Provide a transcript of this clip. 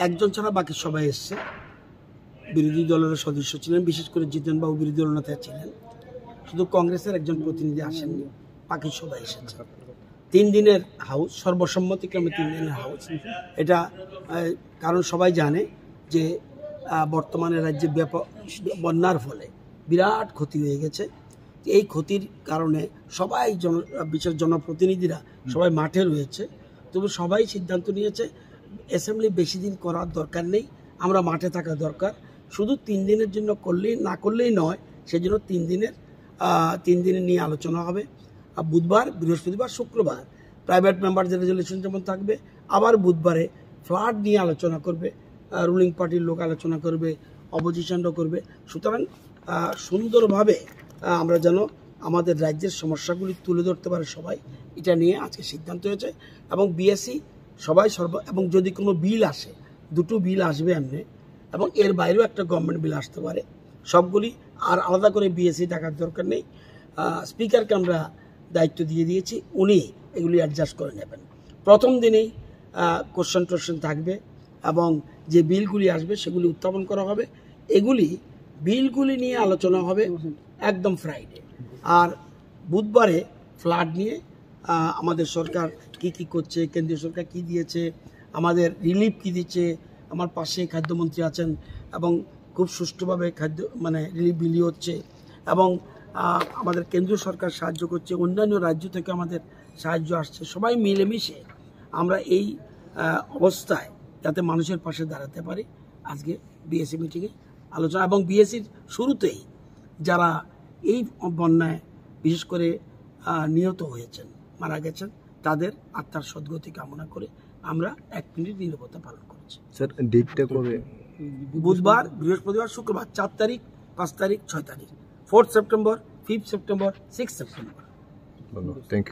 একজন ছাড়া বাকি সবাই এসছে। বিরোধী দলের সদস্য ছিলেন, বিশেষ করে জিতেন বাবু বিরোধী দলনেতা ছিলেন। শুধু কংগ্রেসের একজন প্রতিনিধি আসেননি, বাকি সবাই এসেছে। 3 দিনের হাউস, সর্বসম্মতিক্রমে 3 দিনের হাউস। এটা কারণ সবাই জানে যে বর্তমানে রাজ্যে ব্যাপক বন্যার ফলে বিরাট ক্ষতি হয়ে গেছে। এই ক্ষতির কারণে সবাই বিশেষ জনপ্রতিনিধিরা সবাই মাঠে রয়েছে। তবে সবাই সিদ্ধান্ত নিয়েছে অ্যাসেম্বলি বেশি দিন করার দরকার নেই, আমরা মাঠে থাকা দরকার। শুধু 3 দিনের জন্য না করলেই নয়, সেজন্য 3 দিনের নিয়ে আলোচনা হবে। বুধবার, বৃহস্পতিবার, শুক্রবার প্রাইভেট মেম্বারদের রেজলিউশন যেমন থাকবে, আবার বুধবারে ফ্লাড নিয়ে আলোচনা করবে, রুলিং পার্টির লোক আলোচনা করবে, অপোজিশনও করবে। সুতরাং সুন্দরভাবে আমরা যেন আমাদের রাজ্যের সমস্যাগুলি তুলে ধরতে পারে সবাই, এটা নিয়ে আজকে সিদ্ধান্ত হয়েছে। এবং বিএসসি সবাই এবং যদি কোনো বিল আসে, 2টো বিল আসবে এমনি, এবং এর বাইরেও একটা গভর্নমেন্ট বিল আসতে পারে, সবগুলি আর আলাদা করে বিএসসি ডাকার দরকার নেই। স্পিকারকে আমরা দায়িত্ব দিয়ে দিয়েছি, উনি এগুলি অ্যাডজাস্ট করে নেবেন। প্রথম দিনেই কোশ্চেন থাকবে এবং যে বিলগুলি আসবে সেগুলি উত্থাপন করা হবে। বিলগুলি নিয়ে আলোচনা হবে একদম ফ্রাইডে। আর বুধবারে ফ্লাড নিয়ে আমাদের সরকার কি করছে, কেন্দ্রীয় সরকার কি দিয়েছে, আমাদের রিলিফ কি দিচ্ছে, আমার পাশে খাদ্যমন্ত্রী আছেন এবং খুব সুষ্ঠুভাবে রিলিফ বিলি হচ্ছে, এবং আমাদের কেন্দ্রীয় সরকার সাহায্য করছে, অন্যান্য রাজ্য থেকে আমাদের সাহায্য আসছে। সবাই মিলেমিশে আমরা এই অবস্থায় যাতে মানুষের পাশে দাঁড়াতে পারি, আজকে বিএসসি মিটিংয়ে আলোচনা। এবং বিএসসির শুরুতেই যারা এই বন্যায় বিশেষ করে নিহত হয়েছেন, মারা গেছেন, তাদের আত্মার সদ্গতি কামনা করে আমরা 1 মিনিট নীরবতা পালন করছি। স্যার, ডেটটা কবে? বুধবার, বৃহস্পতিবার, শুক্রবার, 4 তারিখ, 5 তারিখ, 6 তারিখ, 4 September, 5 September, 6 September. Thank you.